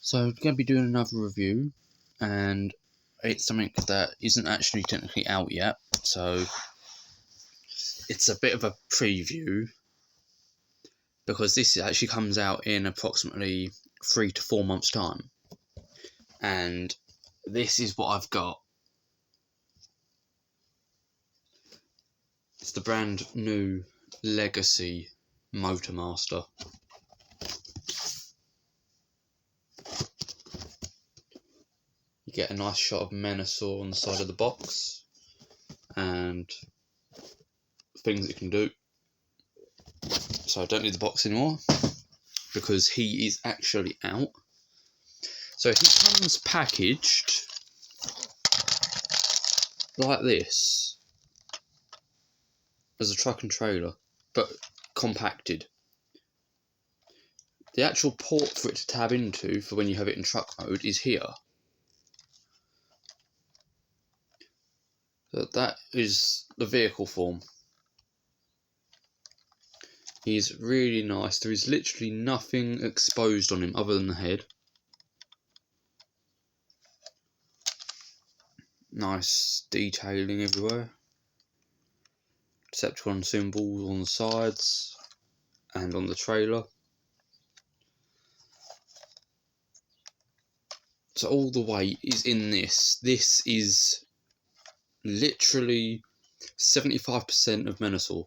So we're going to be doing another review, and it's something that isn't actually technically out yet, so it's a bit of a preview, because this actually comes out in approximately 3 to 4 months time, and this is what I've got. It's the brand new Legacy Motormaster. You get a nice shot of Menasor on the side of the box and things it can do. So I don't need the box anymore because he is actually out. So he comes packaged like this as a truck and trailer, but compacted. The actual port for it to tab into for when you have it in truck mode is here. So that is the vehicle form. He's really nice. There is literally nothing exposed on him other than the head. Nice detailing everywhere. Decepticon symbols on the sides and on the trailer. So all the weight is in this. This is literally 75% of Menasor.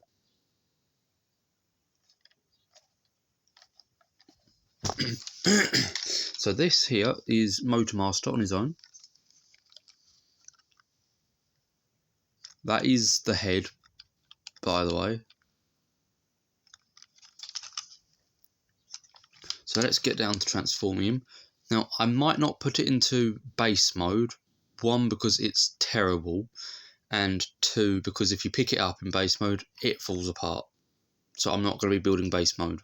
So this here is Motormaster on his own. That is the head, by the way. So let's get down to transforming him. Now, I might not put it into base mode. One, because it's terrible. And two, because if you pick it up in base mode, it falls apart. So I'm not going to be building base mode.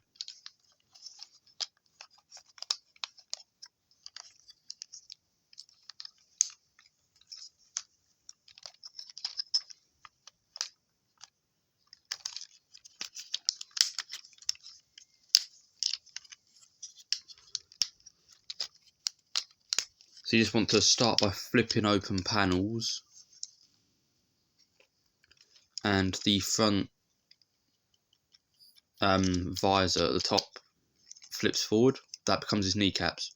So you just want to start by flipping open panels, and the front visor at the top flips forward. That becomes his kneecaps.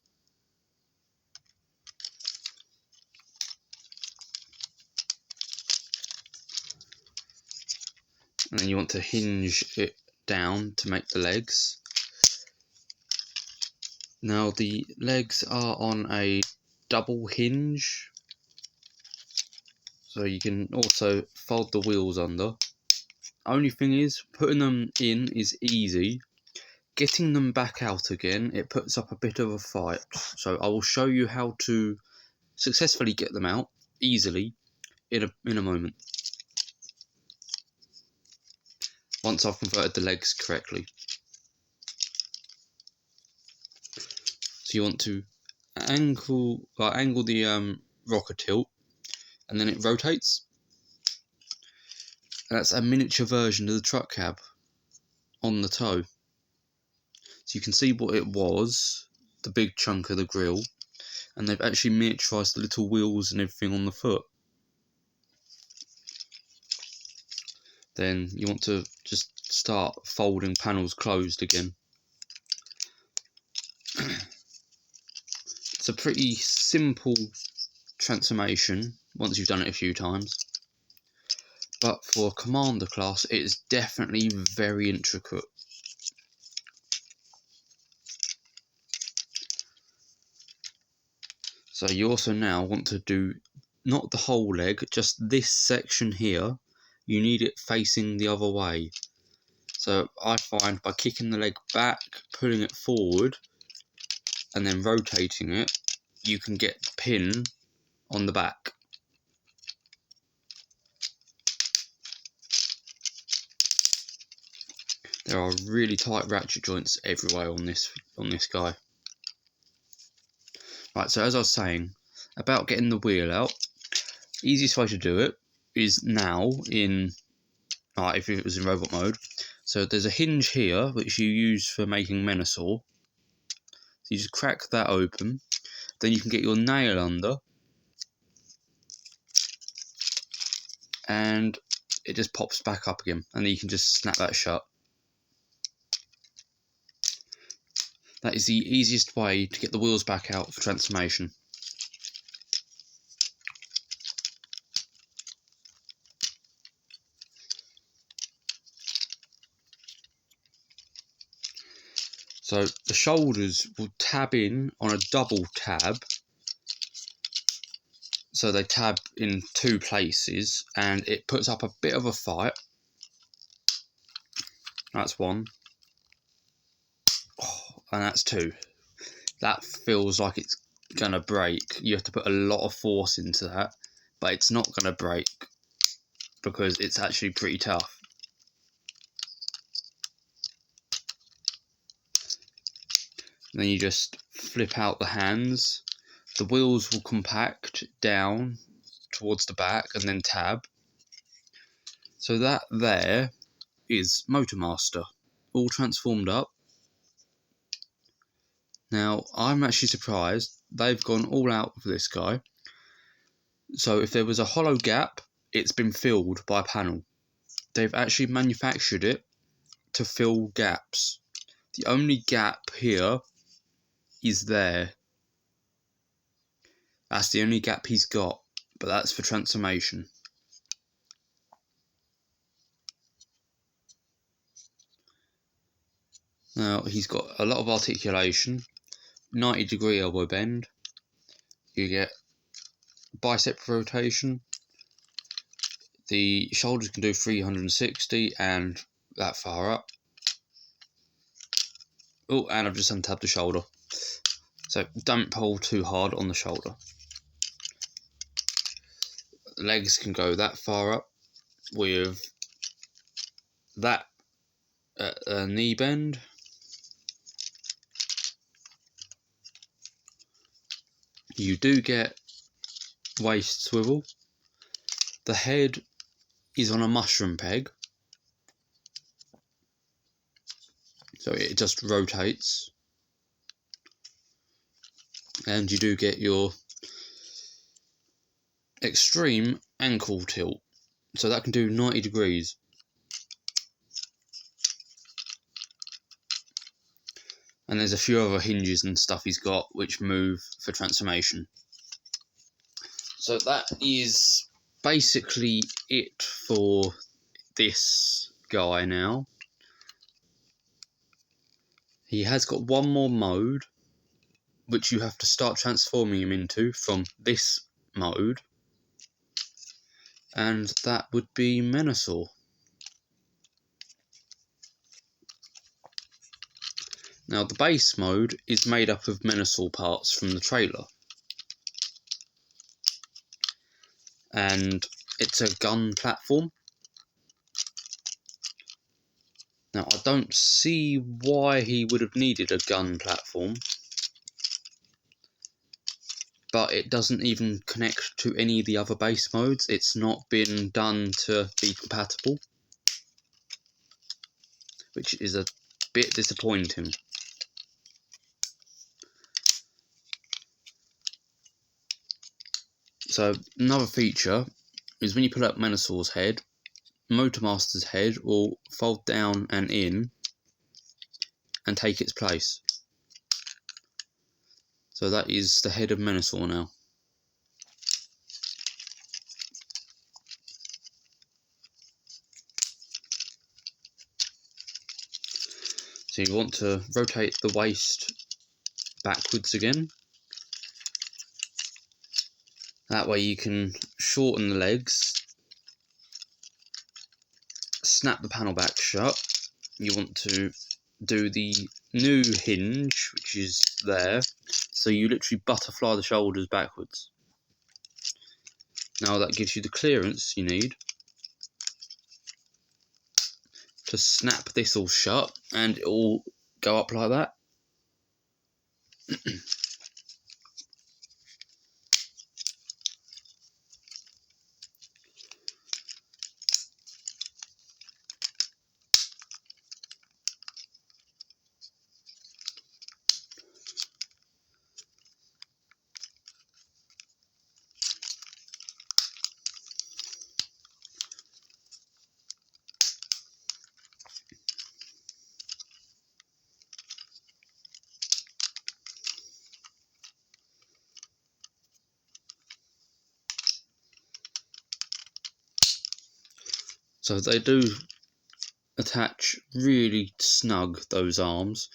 And then you want to hinge it down to make the legs. Now the legs are on a double hinge, so you can also fold the wheels under. Only thing is, putting them in is easy. Getting them back out again, it puts up a bit of a fight. So I will show you how to successfully get them out easily in a moment, once I've converted the legs correctly. So you want to angle the rocker tilt, and then it rotates. And that's a miniature version of the truck cab on the toe. So you can see what it was, the big chunk of the grille, and they've actually miniaturised the little wheels and everything on the foot. Then you want to just start folding panels closed again. It's a pretty simple transformation once you've done it a few times, but for a commander class it is definitely very intricate. So you also now want to do not the whole leg, just this section here. You need it facing the other way. So I find by kicking the leg back, pulling it forward, and then rotating it, you can get the pin on the back. There are really tight ratchet joints everywhere on this guy. Right, so as I was saying about getting the wheel out, easiest way to do it is now in, if it was in robot mode. So there's a hinge here which you use for making Menasor. So You just crack that open, then you can get your nail under, and it just pops back up again, and then you can just snap that shut. That is the easiest way to get the wheels back out for transformation. So the shoulders will tab in on a double tab. So they tab in 2 places, and it puts up a bit of a fight. That's 1. Oh, and that's 2. That feels like it's gonna break. You have to put a lot of force into that, but it's not gonna break because it's actually pretty tough. And then you just flip out the hands. The wheels will compact down towards the back and then tab. So that there is Motormaster, all transformed up. Now, I'm actually surprised they've gone all out for this guy. So if there was a hollow gap, it's been filled by a panel. They've actually manufactured it to fill gaps. The only gap here is there. That's the only gap he's got, but that's for transformation. Now, he's got a lot of articulation, 90-degree elbow bend. You get bicep rotation. The shoulders can do 360 and that far up. Oh, and I've just untabbed the shoulder. So don't pull too hard on the shoulder. The legs can go that far up with that knee bend. You do get waist swivel. The head is on a mushroom peg, so it just rotates. And you do get your extreme ankle tilt, so that can do 90 degrees. And there's a few other hinges and stuff he's got which move for transformation. So that is basically it for this guy now. He has got one more mode which you have to start transforming him into from this mode, and that would be Menasor. Now the base mode is made up of Menasor parts from the trailer, and it's a gun platform. Now I don't see why he would have needed a gun platform, but it doesn't even connect to any of the other base modes. It's not been done to be compatible, which is a bit disappointing. So another feature is when you pull up Menasor's head, Motormaster's head will fold down and in and take its place. So that is the head of Menasor now. So you want to rotate the waist backwards again. That way you can shorten the legs, snap the panel back shut. You want to do the new hinge, which is there, so you literally butterfly the shoulders backwards. Now that gives you the clearance you need to snap this all shut, and it will go up like that. So they do attach really snug, those arms.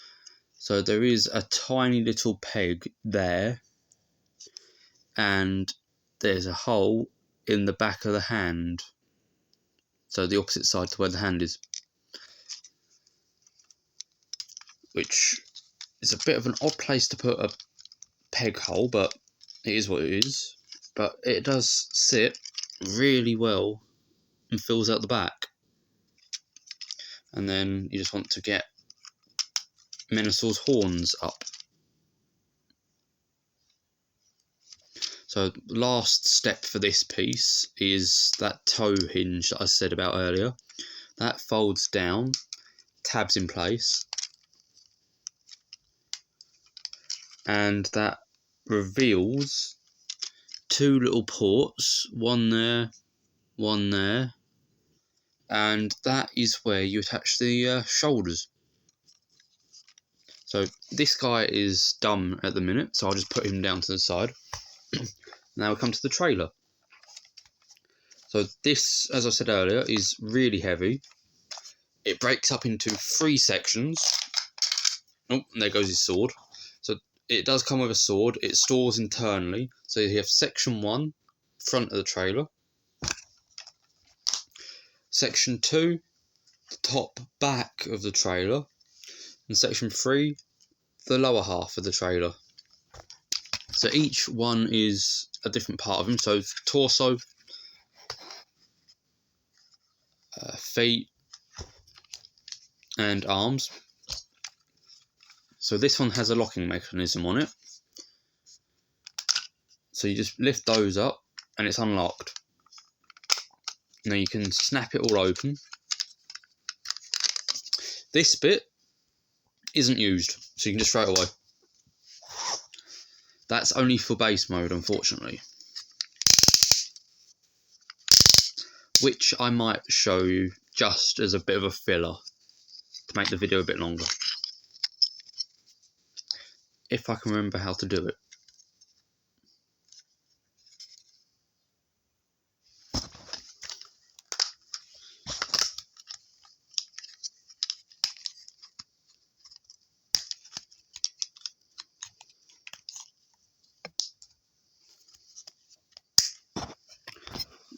So there is a tiny little peg there, and there's a hole in the back of the hand, so the opposite side to where the hand is, which is a bit of an odd place to put a peg hole, but it is what it is. But it does sit really well and fills out the back. And then you just want to get Menasor's horns up. So last step for this piece is that toe hinge that I said about earlier. That folds down, tabs in place, and that reveals two little ports, one there, and that is where you attach the shoulders. So this guy is dumb at the minute, so I'll just put him down to the side. Now we come to the trailer. So this, as I said earlier, is really heavy. It breaks up into 3 sections. Oh, and there goes his sword. So it does come with a sword. It stores internally. So you have section 1, front of the trailer. Section 2, the top back of the trailer. And section 3, the lower half of the trailer. So each one is a different part of him. So torso, feet, and arms. So this one has a locking mechanism on it. So you just lift those up and it's unlocked. Now you can snap it all open. This bit isn't used, so you can just throw it away. That's only for base mode, unfortunately. Which I might show you just as a bit of a filler to make the video a bit longer. If I can remember how to do it.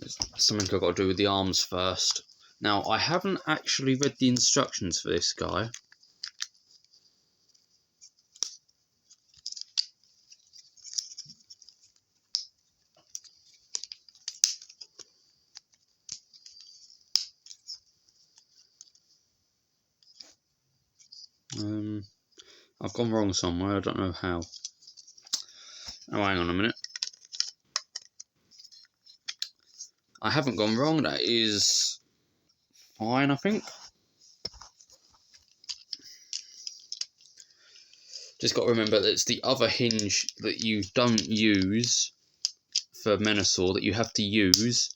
There's something I've got to do with the arms first. Now, I haven't actually read the instructions for this guy. I've gone wrong somewhere, I don't know how. Oh, hang on a minute. I haven't gone wrong, that is fine, I think. Just got to remember that it's the other hinge that you don't use for Menasor that you have to use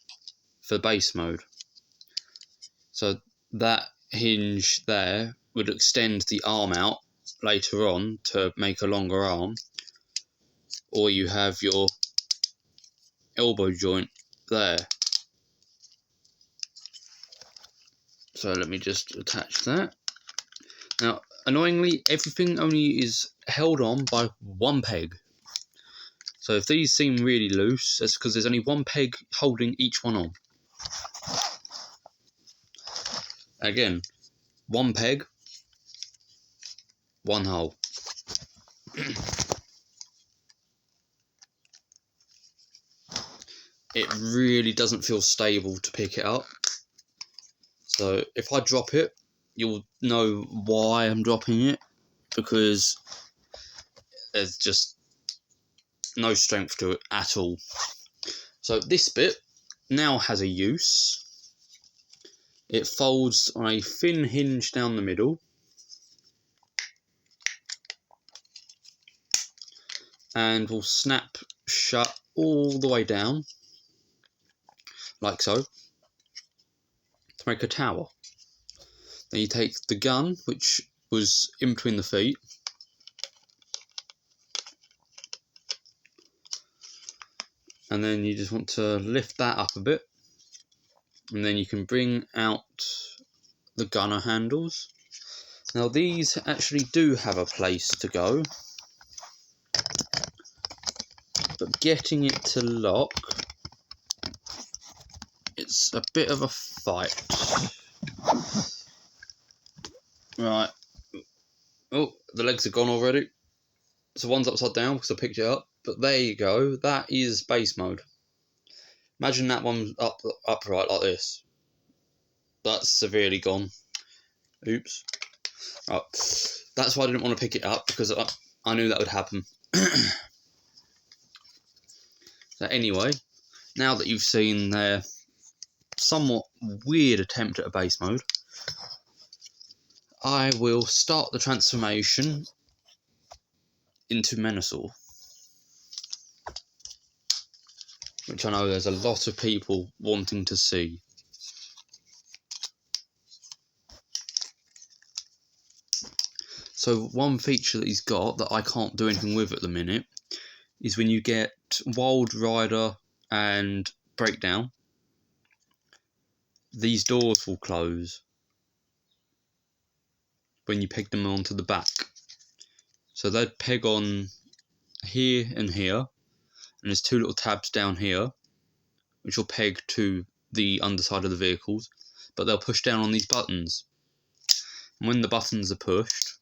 for base mode. So that hinge there would extend the arm out later on to make a longer arm, or you have your elbow joint there. So let me just attach that. Now, annoyingly, everything only is held on by one peg. So if these seem really loose, that's because there's only one peg holding each one on. Again, one peg, one hole. It really doesn't feel stable to pick it up. So if I drop it, you'll know why I'm dropping it, because there's just no strength to it at all. So this bit now has a use. It folds on a thin hinge down the middle, and will snap shut all the way down, like so, to make a tower. Then you take the gun, which was in between the feet, and then you just want to lift that up a bit, and then you can bring out the gunner handles. Now these actually do have a place to go, but getting it to lock, it's a bit of a fight. Right. Oh, the legs are gone already. So one's upside down because I picked it up, but there you go. That is base mode. Imagine that one upright like this. That's severely gone. Oops. Right. That's why I didn't want to pick it up, because I knew that would happen. So anyway, now that you've seen their somewhat weird attempt at a base mode, I will start the transformation into Menasor, which I know there's a lot of people wanting to see. So one feature that he's got that I can't do anything with at the minute is when you get Wild Rider and Breakdown, these doors will close when you peg them onto the back. So they'd peg on here and here, and there's two little tabs down here which will peg to the underside of the vehicles, but they'll push down on these buttons. And when the buttons are pushed,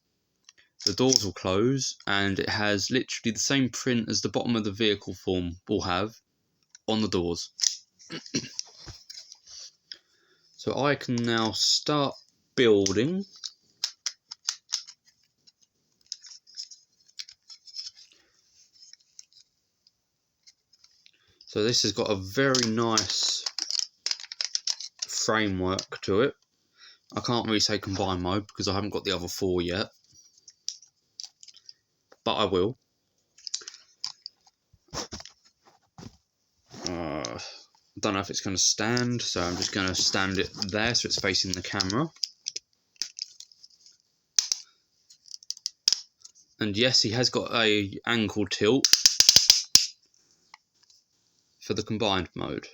the doors will close, and it has literally the same print as the bottom of the vehicle form will have on the doors. So I can now start building. So this has got a very nice framework to it. I can't really say combine mode because I haven't got the other four yet, but I will. I don't know if it's going to stand, so I'm just going to stand it there so it's facing the camera. And yes, he has got a ankle tilt for the combined mode.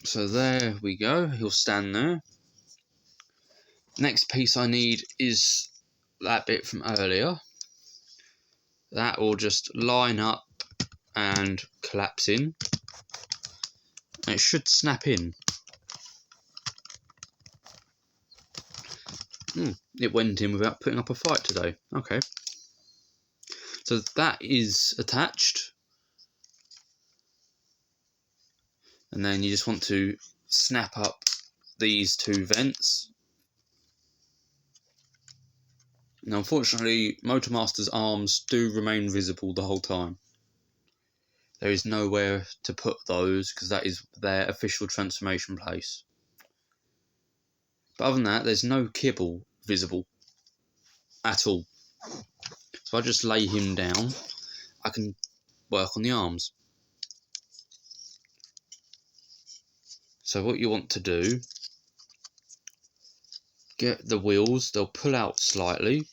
So there we go, he'll stand there. Next piece I need is that bit from earlier. That will just line up and collapse in. And it should snap in. It went in without putting up a fight today. Okay. So that is attached. And then you just want to snap up these two vents. Now unfortunately, Motormaster's arms do remain visible the whole time. There is nowhere to put those because that is their official transformation place. But other than that, there's no kibble visible at all. So I just lay him down, I can work on the arms. So what you want to do, get the wheels, they'll pull out slightly,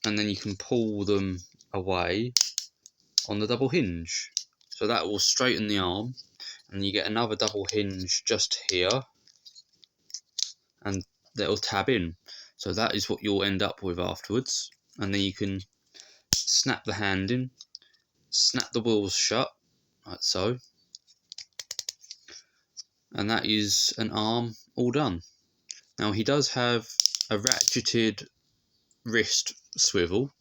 and then you can pull them away on the double hinge. So that will straighten the arm, and you get another double hinge just here, and that'll tab in. So that is what you'll end up with afterwards. And then you can snap the hand in, snap the wheels shut, like so. And that is an arm all done. Now he does have a ratcheted wrist swivel.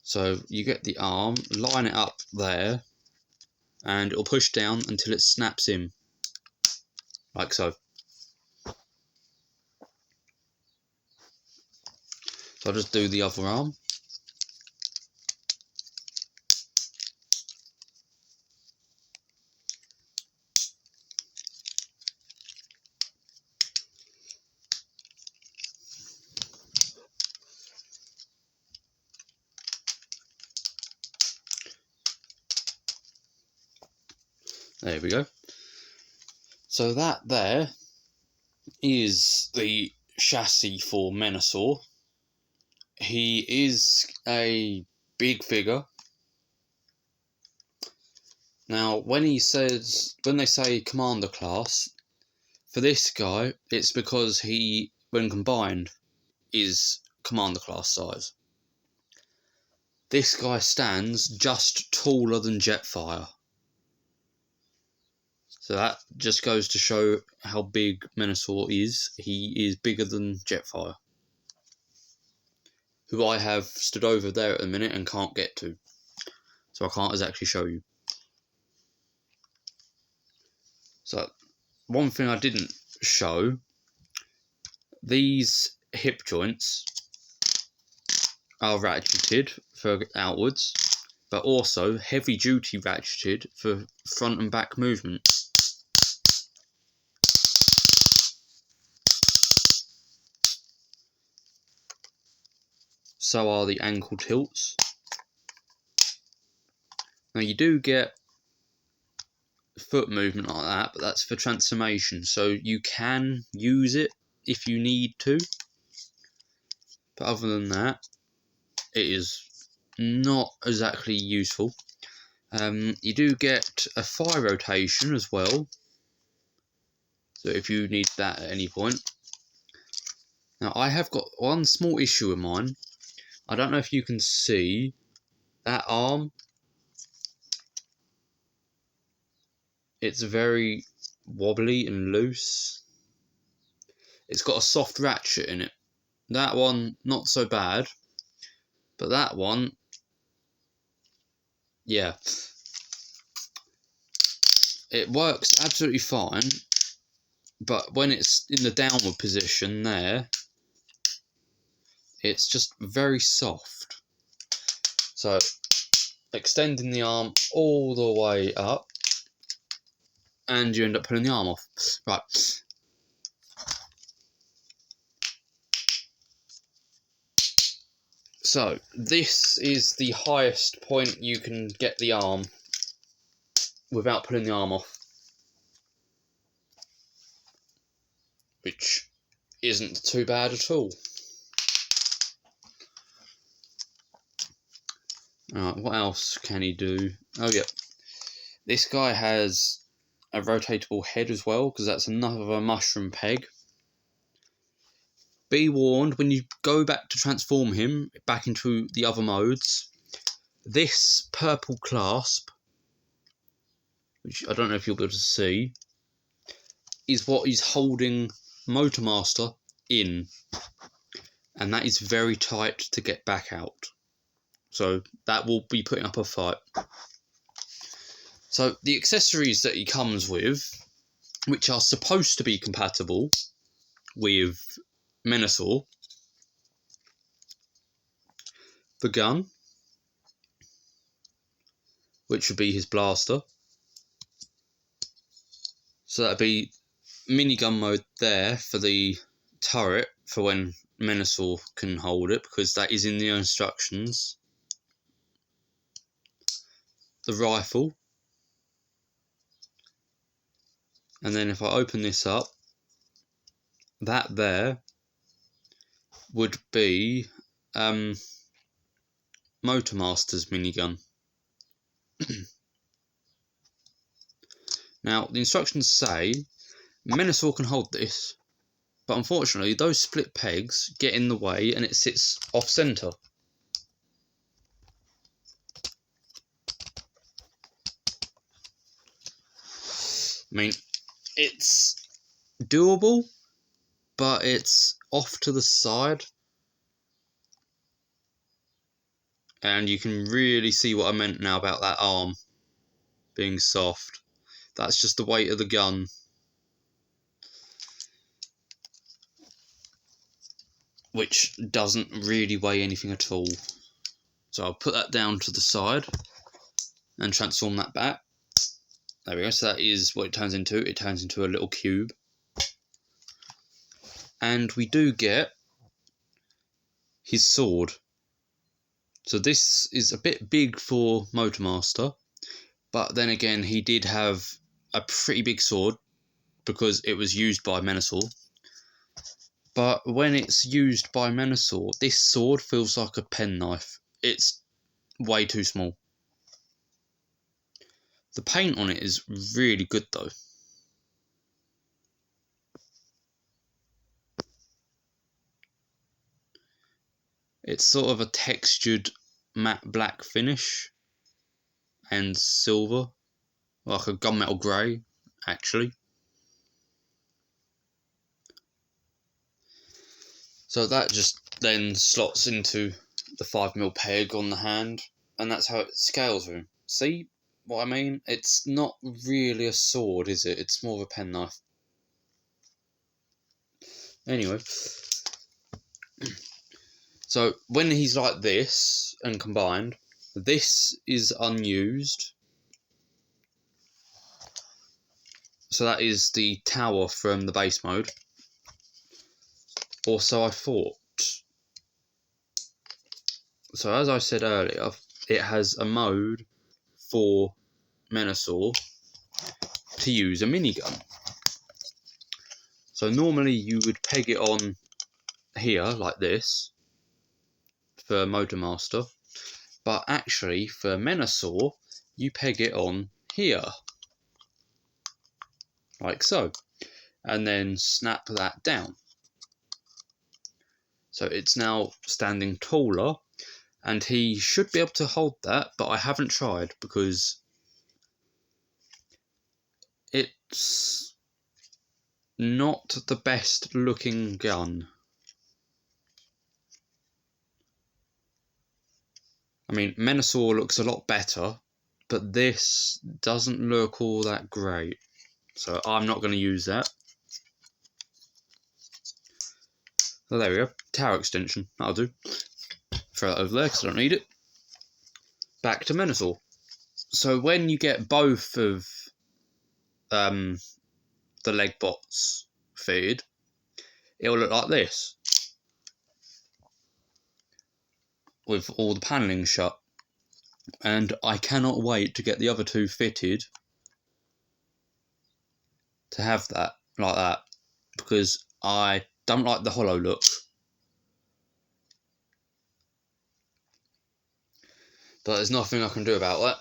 So you get the arm, line it up there, and it'll push down until it snaps in, like so. So I'll just do the other arm. There we go. So that there is the chassis for Menasor. He is a big figure. Now, when they say commander class, for this guy, it's because he, when combined, is commander class size. This guy stands just taller than Jetfire. So that just goes to show how big Menasor is. He is bigger than Jetfire, who I have stood over there at the minute and can't get to. So I can't exactly show you. So, one thing I didn't show, these hip joints are ratcheted for outwards, but also heavy duty ratcheted for front and back movement. So are the ankle tilts. Now you do get foot movement like that, but that's for transformation, so you can use it if you need to. But other than that, it is not exactly useful. You do get a thigh rotation as well, so if you need that at any point. Now I have got one small issue with mine. I don't know if you can see that arm. It's very wobbly and loose. It's got a soft ratchet in it. That one, not so bad. But that one, yeah. It works absolutely fine. But when it's in the downward position there, it's just very soft. So, extending the arm all the way up, and you end up pulling the arm off. Right. So, this is the highest point you can get the arm without pulling the arm off, which isn't too bad at all. What else can he do? Oh yeah, this guy has a rotatable head as well, because that's another mushroom peg. Be warned, when you go back to transform him back into the other modes, this purple clasp, which I don't know if you'll be able to see, is what is holding Motormaster in, and that is very tight to get back out. So that will be putting up a fight. So the accessories that he comes with, which are supposed to be compatible with Menasor, the gun, which would be his blaster. So that'd be minigun mode there for the turret, for when Menasor can hold it, because that is in the instructions. The rifle. And then if I open this up, that there would be Motormaster's minigun. Now, the instructions say Menasor can hold this, but unfortunately those split pegs get in the way and it sits off centre. I mean, it's doable, but it's off to the side. And you can really see what I meant now about that arm being soft. That's just the weight of the gun. Which doesn't really weigh anything at all. So I'll put that down to the side and transform that back. There we go, so that is what it turns into. It turns into a little cube. And we do get his sword. So this is a bit big for Motormaster, but then again he did have a pretty big sword because it was used by Menasor. But when it's used by Menasor, this sword feels like a penknife. It's way too small. The paint on it is really good though. It's sort of a textured matte black finish and silver, like a gunmetal grey actually. So that just then slots into the 5mm peg on the hand, and that's how it scales with him. See what I mean? It's not really a sword, is it? It's more of a penknife. Anyway, so when he's like this and combined, this is unused. So that is the tower from the base mode. Or so I thought. So as I said earlier, it has a mode for Menasor to use a minigun. So normally you would peg it on here like this for Motormaster, but actually for Menasor you peg it on here like so, and then snap that down. So it's now standing taller, and he should be able to hold that, but I haven't tried because it's not the best looking gun. I mean, Menasor looks a lot better, but this doesn't look all that great. So I'm not going to use that. So there we go. Tower extension. That'll do. Throw that over there because I don't need it. Back to Menasor. So when you get both of the leg bots fitted, it will look like this, with all the panelling shut. And I cannot wait to get the other two fitted to have that like that, because I don't like the hollow look. But there's nothing I can do about that.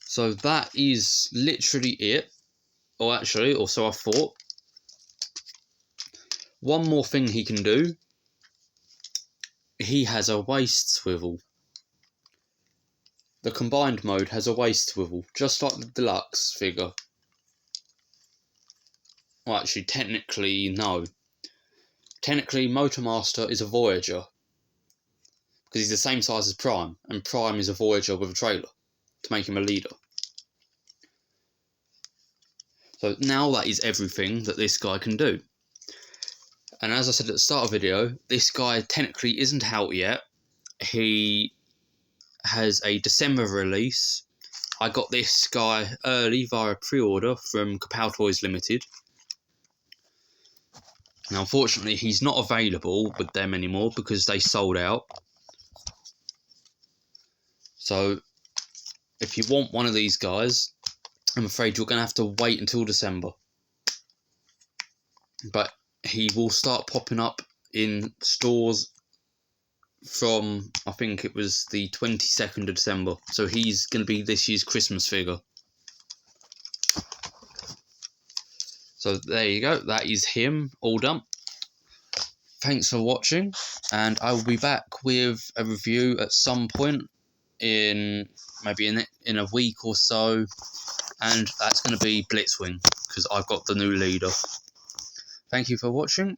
So that is literally it. Or actually, or so I thought. One more thing he can do. He has a waist swivel. The combined mode has a waist swivel, just like the deluxe figure. Well, actually, technically, no. Technically, Motormaster is a Voyager, because he's the same size as Prime, and Prime is a Voyager with a trailer, to make him a leader. So now that is everything that this guy can do. And as I said at the start of the video, this guy technically isn't out yet. He has a December release. I got this guy early via pre-order from Kapow Toys Limited. Now, unfortunately, he's not available with them anymore because they sold out. So, if you want one of these guys, I'm afraid you're going to have to wait until December. But he will start popping up in stores from, I think it was the 22nd of December. So he's going to be this year's Christmas figure. So there you go, that is him, all done. Thanks for watching, and I will be back with a review at some point in maybe in a week or so, and that's going to be Blitzwing, because I've got the new leader. Thank you for watching.